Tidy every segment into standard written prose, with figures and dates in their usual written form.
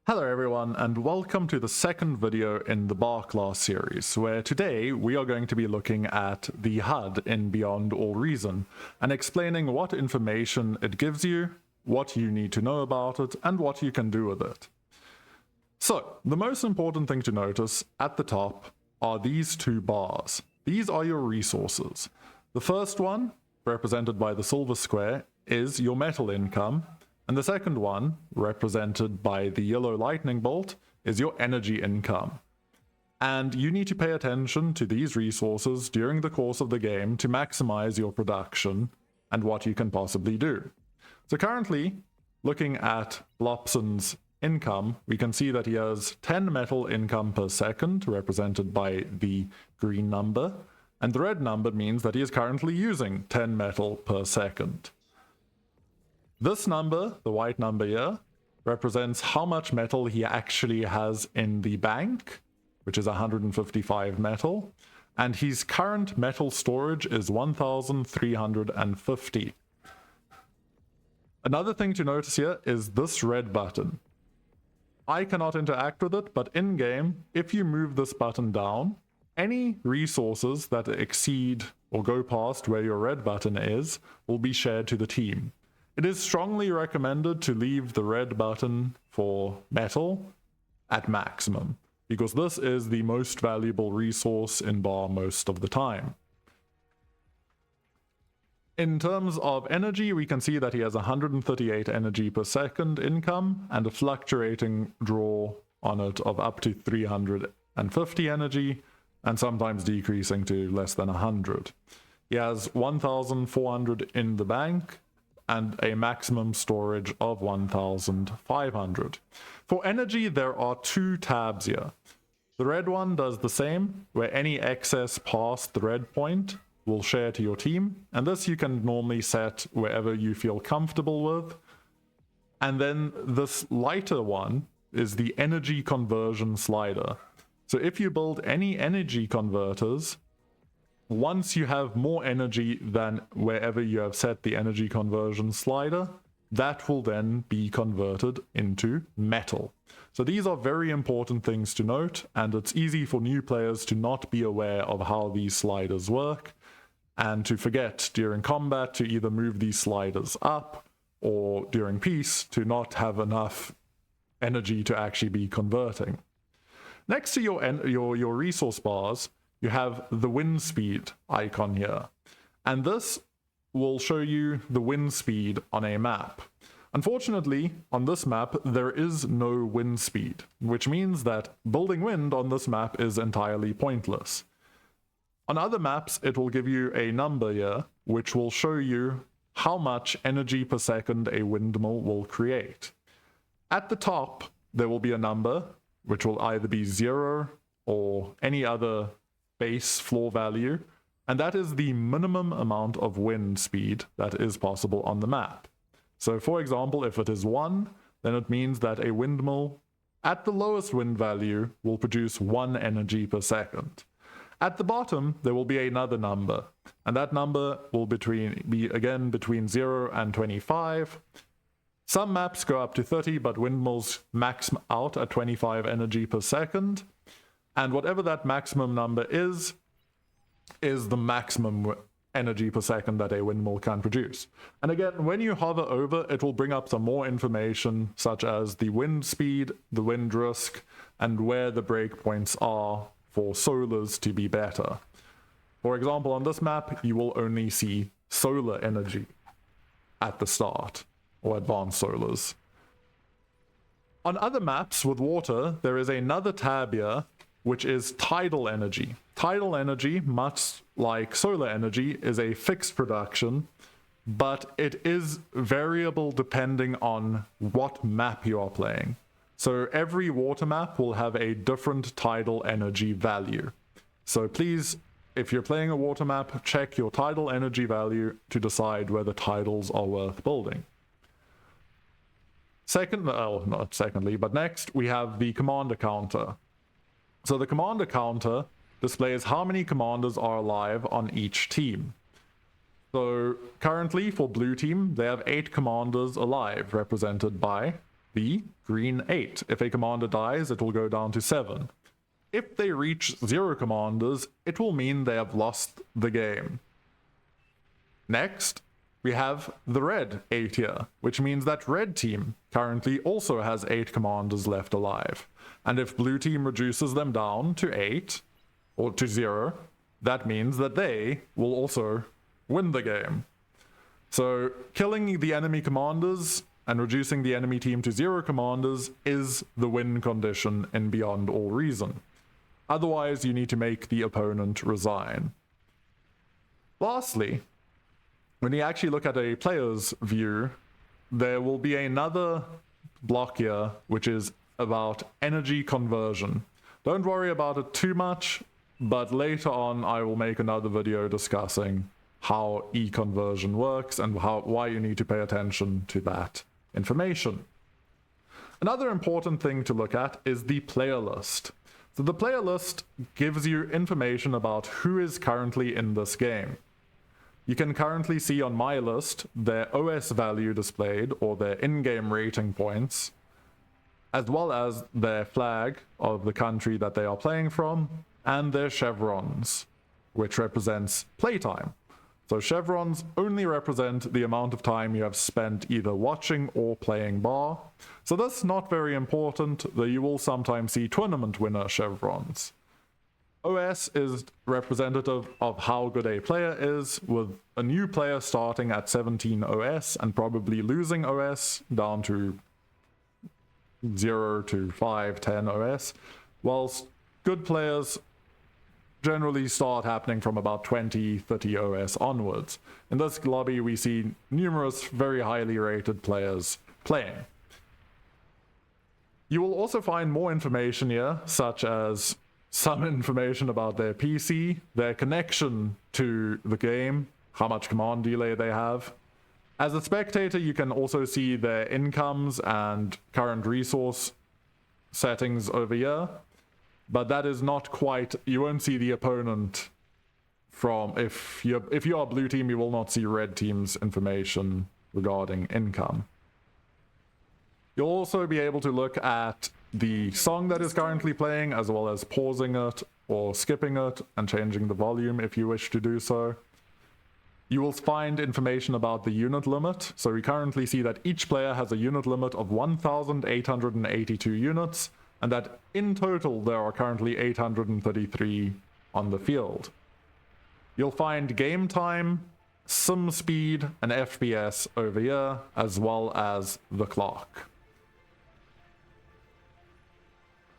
Hello everyone, and welcome to the second video in the bar class series, where today we are going to be looking at the HUD in Beyond All Reason, and explaining what information it gives you, what you need to know about it, and what you can do with it. So, the most important thing to notice at the top are these two bars. These are your resources. The first one, represented by the silver square, is your metal income, and the second one, represented by the yellow lightning bolt, is your energy income. And you need to pay attention to these resources during the course of the game to maximize your production and what you can possibly do. So currently, looking at Lopson's income, we can see that he has 10 metal income per second, represented by the green number, and the red number means that he is currently using 10 metal per second. This number, the white number here, represents how much metal he actually has in the bank, which is 155 metal, and his current metal storage is 1,350. Another thing to notice here is this red button. I cannot interact with it, but in-game, if you move this button down, any resources that exceed or go past where your red button is will be shared to the team. It is strongly recommended to leave the red button for metal at maximum, because this is the most valuable resource in bar most of the time. In terms of energy, we can see that he has 138 energy per second income and a fluctuating draw on it of up to 350 energy, and sometimes decreasing to less than 100. He has 1,400 in the bank, and a maximum storage of 1,500. For energy, there are two tabs here. The red one does the same, where any excess past the red point will share to your team, and this you can normally set wherever you feel comfortable with. And then this lighter one is the energy conversion slider. So if you build any energy converters, once you have more energy than wherever you have set the energy conversion slider, that will then be converted into metal. So these are very important things to note, and it's easy for new players to not be aware of how these sliders work, and to forget during combat to either move these sliders up, or during peace to not have enough energy to actually be converting. Next to your resource bars, you have the wind speed icon here, and this will show you the wind speed on a map. Unfortunately, on this map, there is no wind speed, which means that building wind on this map is entirely pointless. On other maps, it will give you a number here, which will show you how much energy per second a windmill will create. At the top, there will be a number, which will either be 0 or any other base floor value, and that is the minimum amount of wind speed that is possible on the map. So for example, if it is 1, then it means that a windmill at the lowest wind value will produce 1 energy per second. At the bottom, there will be another number, and that number will be again between 0 and 25. Some maps go up to 30, but windmills max out at 25 energy per second. And whatever that maximum number is the maximum energy per second that a windmill can produce. And again, when you hover over, it will bring up some more information, such as the wind speed, the wind risk, and where the breakpoints are for solars to be better. For example, on this map, you will only see solar energy at the start, or advanced solars. On other maps with water, there is another tab here, which is tidal energy. Tidal energy, much like solar energy, is a fixed production, but it is variable depending on what map you are playing. So every water map will have a different tidal energy value. So please, if you're playing a water map, check your tidal energy value to decide whether tidals are worth building. Next, we have the commander counter. So the commander counter displays how many commanders are alive on each team. So currently for blue team, they have 8 commanders alive, represented by be green 8. If a commander dies, it will go down to 7. If they reach 0 commanders, it will mean they have lost the game. Next, we have the red A tier, which means that red team currently also has 8 commanders left alive. And if blue team reduces them down to 8, or to 0, that means that they will also win the game. So killing the enemy commanders and reducing the enemy team to 0 commanders is the win condition in Beyond All Reason. Otherwise, you need to make the opponent resign. Lastly, when you actually look at a player's view, there will be another block here, which is about energy conversion. Don't worry about it too much, but later on I will make another video discussing how E-conversion works and why you need to pay attention to that information. Another important thing to look at is the player list. So the player list gives you information about who is currently in this game. You can currently see on my list their OS value displayed, or their in-game rating points, as well as their flag of the country that they are playing from, and their chevrons, which represents playtime. So chevrons only represent the amount of time you have spent either watching or playing bar. So that's not very important, though you will sometimes see tournament winner chevrons. OS is representative of how good a player is, with a new player starting at 17 OS and probably losing OS down to 0 to 5, 10 OS, whilst good players generally start happening from about 20, 30 OS onwards. In this lobby, we see numerous very highly rated players playing. You will also find more information here, such as some information about their PC, their connection to the game, how much command delay they have. As a spectator, you can also see their incomes and current resource settings over here, but that is not quite, you won't see the opponent from, if you are blue team, you will not see red team's information regarding income. You'll also be able to look at the song that is currently playing, as well as pausing it or skipping it and changing the volume if you wish to do so. You will find information about the unit limit. So we currently see that each player has a unit limit of 1,882 units, and that in total there are currently 833 on the field. You'll find game time, sim speed, and FPS over here, as well as the clock.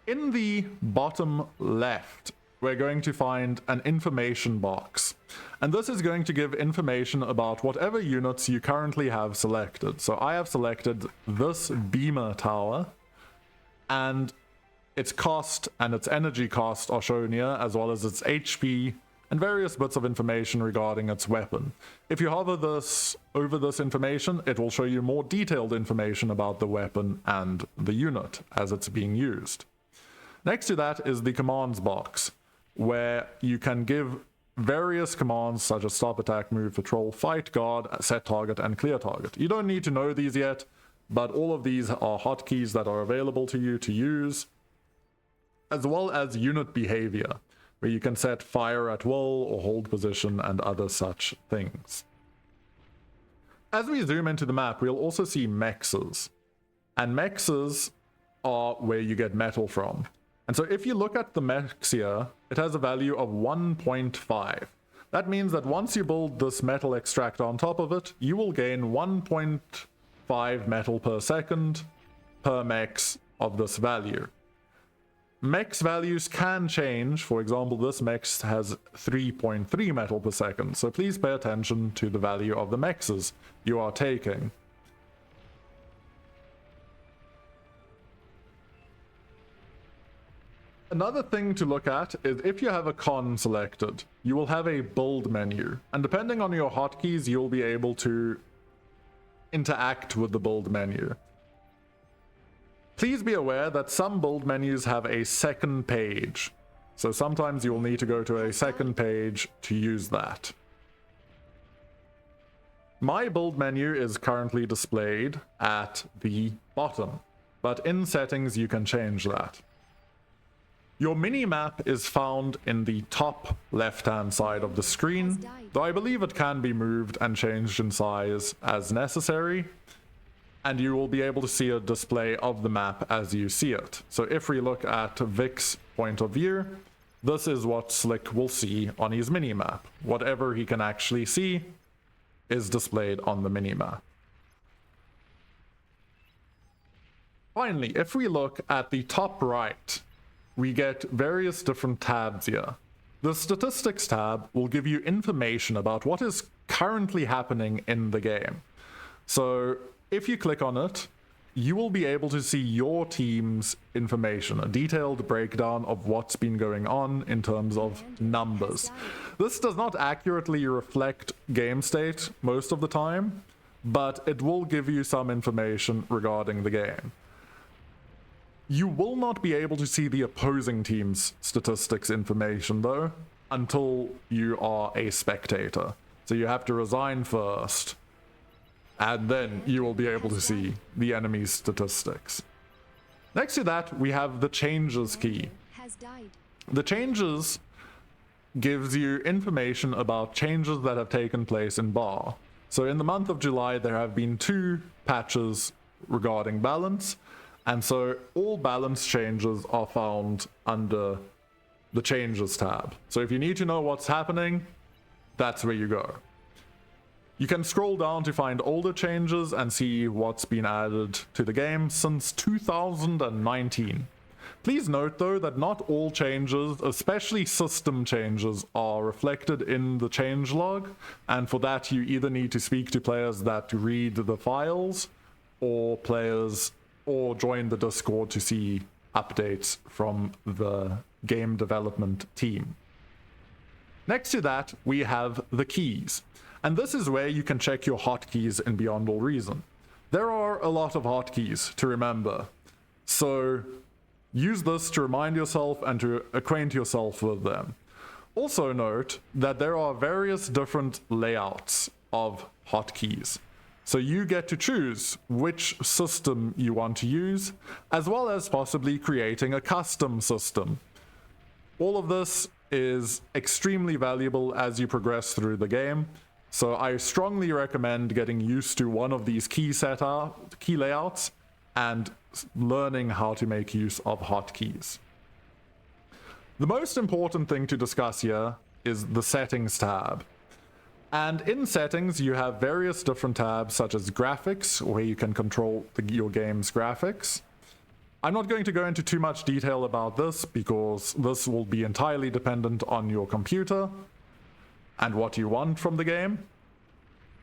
In the bottom left, we're going to find an information box. And this is going to give information about whatever units you currently have selected. So I have selected this beamer tower, and its cost and its energy cost are shown here, as well as its HP and various bits of information regarding its weapon. If you hover over this information, it will show you more detailed information about the weapon and the unit as it's being used. Next to that is the commands box, where you can give various commands such as stop, attack, move, patrol, fight, guard, set target, and clear target. You don't need to know these yet, but all of these are hotkeys that are available to you to use, as well as unit behavior, where you can set fire at will or hold position and other such things. As we zoom into the map, we'll also see mexes, and mexes are where you get metal from. And so if you look at the mex here, it has a value of 1.5. That means that once you build this metal extractor on top of it, you will gain 1.5 metal per second per mex of this value. Mex values can change. For example, this mex has 3.3 metal per second, so please pay attention to the value of the mexes you are taking. Another thing to look at is if you have a con selected, you will have a build menu, and depending on your hotkeys, you'll be able to interact with the build menu. Please be aware that some build menus have a second page, so sometimes you'll need to go to a second page to use that. My build menu is currently displayed at the bottom. but in settings you can change that. Your mini-map is found in the top left-hand side of the screen, though I believe it can be moved and changed in size as necessary, and you will be able to see a display of the map as you see it. So if we look at Vic's point of view, this is what Slick will see on his mini-map. Whatever he can actually see is displayed on the mini-map. Finally, if we look at the top right, we get various different tabs here. The Statistics tab will give you information about what is currently happening in the game. So if you click on it, you will be able to see your team's information, a detailed breakdown of what's been going on in terms of numbers. This does not accurately reflect game state most of the time, but it will give you some information regarding the game. You will not be able to see the opposing team's statistics information, though, until you are a spectator. So you have to resign first, and then you will be able to see the enemy's statistics. Next to that, we have the Changes key. The Changes gives you information about changes that have taken place in bar. So in the month of July, there have been 2 patches regarding balance, and so all balance changes are found under the Changes tab. So if you need to know what's happening, that's where you go. You can scroll down to find older changes and see what's been added to the game since 2019. Please note though that not all changes, especially system changes, are reflected in the changelog, and for that you either need to speak to players that read the files or join the Discord to see updates from the game development team. Next to that, we have the keys. And this is where you can check your hotkeys in Beyond All Reason. There are a lot of hotkeys to remember, so use this to remind yourself and to acquaint yourself with them. Also note that there are various different layouts of hotkeys. So you get to choose which system you want to use, as well as possibly creating a custom system. All of this is extremely valuable as you progress through the game, so I strongly recommend getting used to one of these key layouts and learning how to make use of hotkeys. The most important thing to discuss here is the Settings tab. And in Settings, you have various different tabs, such as Graphics, where you can control your game's graphics. I'm not going to go into too much detail about this, because this will be entirely dependent on your computer and what you want from the game.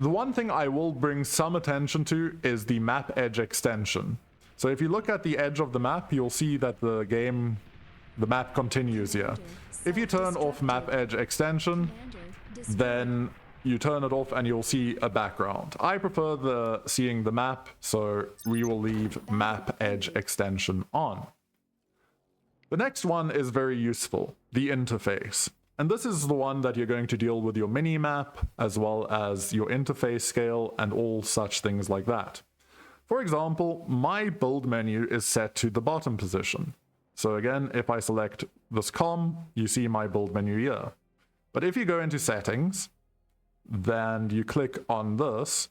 The one thing I will bring some attention to is the Map Edge extension. So if you look at the edge of the map, you'll see that the map continues here. If you turn off Map Edge extension, then you turn it off and you'll see a background. I prefer seeing the map, so we will leave Map Edge extension on. The next one is very useful, the interface. And this is the one that you're going to deal with your mini-map, as well as your interface scale and all such things like that. For example, my build menu is set to the bottom position. So again, if I select this COM, you see my build menu here. But if you go into settings, then you click on this,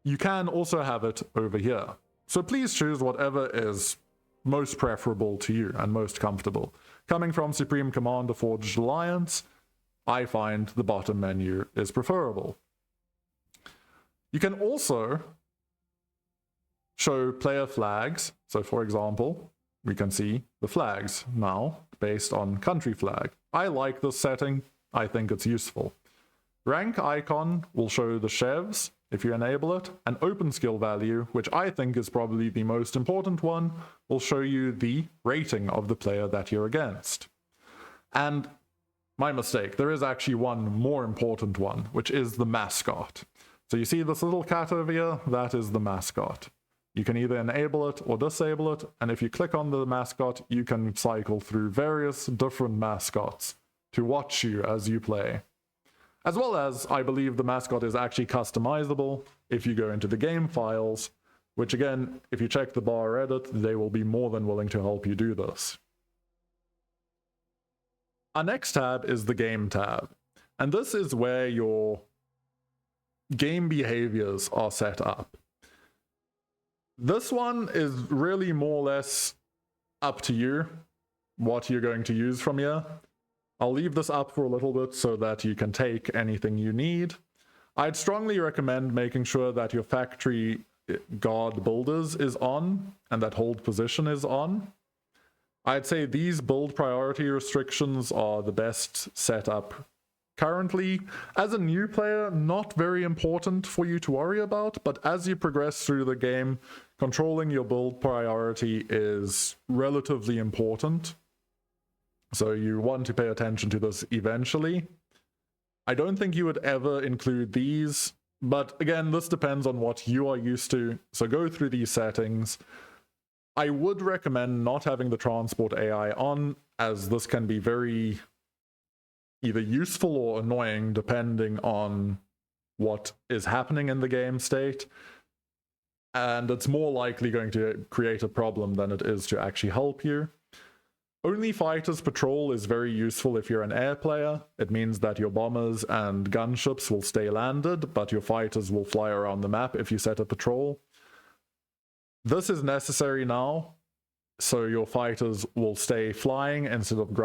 you can also have it over here. So please choose whatever is most preferable to you and most comfortable. Coming from Supreme Commander Forged Alliance, I find the bottom menu is preferable. You can also show player flags. So for example, we can see the flags now based on country flag. I like this setting. I think it's useful. Rank icon will show the chevs if you enable it, and open skill value, which I think is probably the most important one, will show you the rating of the player that you're against. And my mistake, there is actually one more important one, which is the mascot. So you see this little cat over here? That is the mascot. You can either enable it or disable it, and if you click on the mascot, you can cycle through various different mascots to watch you as you play. As well as, I believe the mascot is actually customizable. If you go into the game files, which again, if you check the bar edit, they will be more than willing to help you do this. Our next tab is the game tab, and this is where your game behaviors are set up. This one is really more or less up to you, what you're going to use from here. I'll leave this up for a little bit so that you can take anything you need. I'd strongly recommend making sure that your factory guard builders is on and that hold position is on. I'd say these build priority restrictions are the best setup currently. As a new player, not very important for you to worry about, but as you progress through the game, controlling your build priority is relatively important. So you want to pay attention to this eventually. I don't think you would ever include these, but again, this depends on what you are used to. So go through these settings. I would recommend not having the transport AI on, as this can be very either useful or annoying depending on what is happening in the game state. And it's more likely going to create a problem than it is to actually help you. Only Fighters Patrol is very useful if you're an air player. It means that your bombers and gunships will stay landed, but your fighters will fly around the map if you set a patrol. This is necessary now, so your fighters will stay flying instead of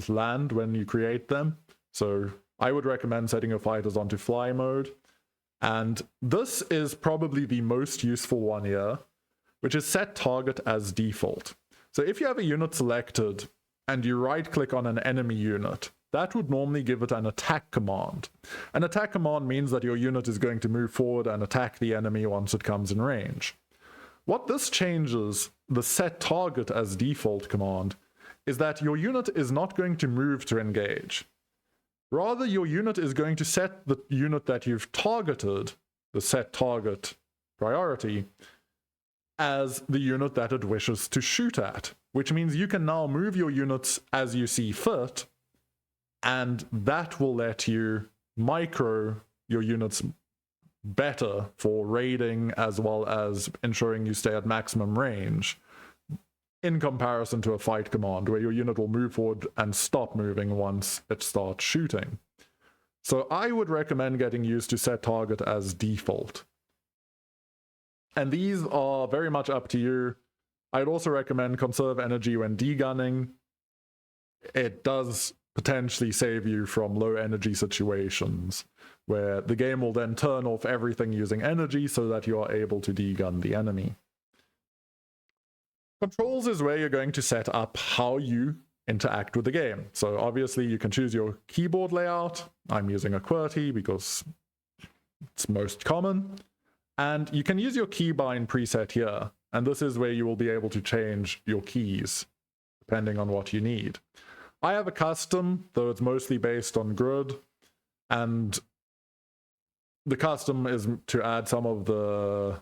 land when you create them. So I would recommend setting your fighters onto fly mode. And this is probably the most useful one here, which is set target as default. So if you have a unit selected and you right-click on an enemy unit, that would normally give it an attack command. An attack command means that your unit is going to move forward and attack the enemy once it comes in range. What this changes, the set target as default command, is that your unit is not going to move to engage. Rather, your unit is going to set the unit that you've targeted, the set target priority, as the unit that it wishes to shoot at, which means you can now move your units as you see fit, and that will let you micro your units better for raiding as well as ensuring you stay at maximum range, in comparison to a fight command where your unit will move forward and stop moving once it starts shooting. So I would recommend getting used to set target as default. And these are very much up to you. I'd also recommend conserve energy when degunning. It does potentially save you from low energy situations, where the game will then turn off everything using energy so that you are able to degun the enemy. Controls is where you're going to set up how you interact with the game. So obviously you can choose your keyboard layout. I'm using a QWERTY because it's most common. And you can use your keybind preset here. And this is where you will be able to change your keys depending on what you need. I have a custom, though it's mostly based on grid, and the custom is to add some of the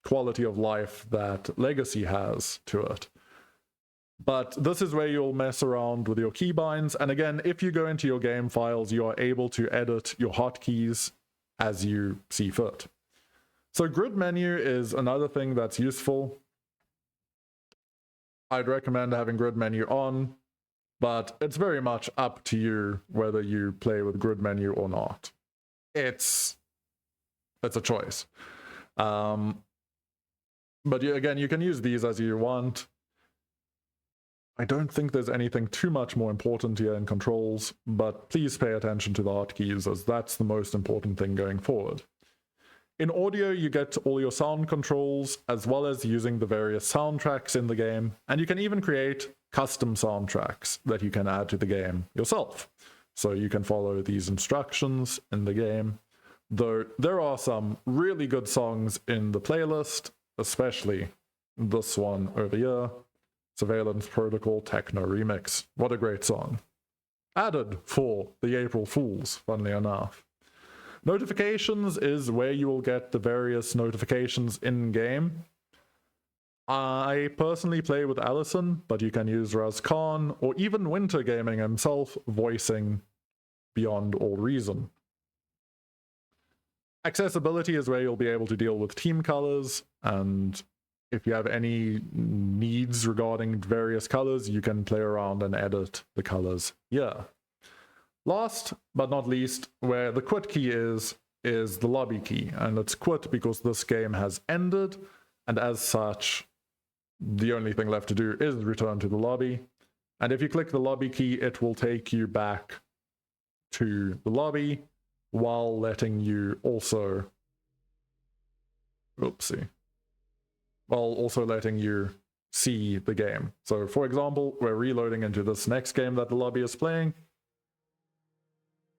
quality of life that Legacy has to it. But this is where you'll mess around with your keybinds, and again, if you go into your game files, you are able to edit your hotkeys as you see fit. So grid menu is another thing that's useful. I'd recommend having grid menu on, but it's very much up to you whether you play with grid menu or not. It's a choice. But again, you can use these as you want. I don't think there's anything too much more important here in controls, but please pay attention to the hotkeys, as that's the most important thing going forward. In audio, you get all your sound controls, as well as using the various soundtracks in the game, and you can even create custom soundtracks that you can add to the game yourself. So you can follow these instructions in the game, though there are some really good songs in the playlist, especially this one over here, Surveillance Protocol Techno Remix. What a great song. Added for the April Fools, funnily enough. Notifications is where you will get the various notifications in-game. I personally play with Allison, but you can use Raz Khan or even Winter Gaming himself voicing Beyond All Reason. Accessibility is where you'll be able to deal with team colors, and if you have any needs regarding various colors, you can play around and edit the colors here. Last but not least, where the quit key is the lobby key, and it's quit because this game has ended, and as such, the only thing left to do is return to the lobby. And if you click the lobby key, it will take you back to the lobby while letting you also, while also letting you see the game. So for example, we're reloading into this next game that the lobby is playing,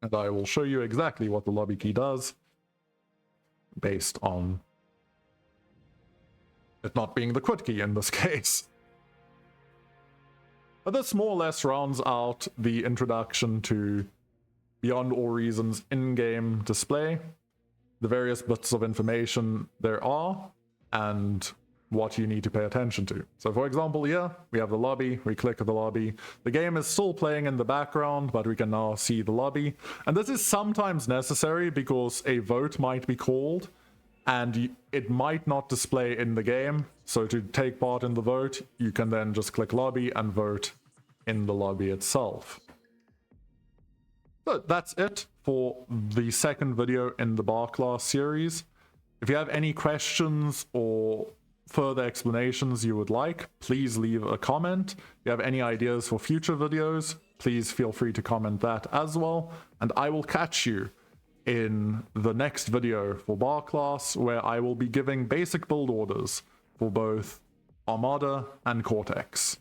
and I will show you exactly what the lobby key does based on it not being the quit key in this case. But this more or less rounds out the introduction to Beyond All Reason's in-game display, the various bits of information there are, and what you need to pay attention to. So for example, here we have the lobby, we click the lobby. The game is still playing in the background, but we can now see the lobby. And this is sometimes necessary because a vote might be called, and it might not display in the game. So to take part in the vote, you can then just click lobby and vote in the lobby itself. So that's it for the second video in the bar class series. If you have any questions or further explanations you would like, please leave a comment. If you have any ideas for future videos, please feel free to comment that as well. And I will catch you in the next video for bar class, where I will be giving basic build orders for both Armada and Cortex.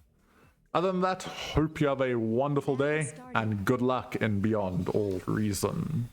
Other than that, hope you have a wonderful day, and good luck in Beyond All Reason.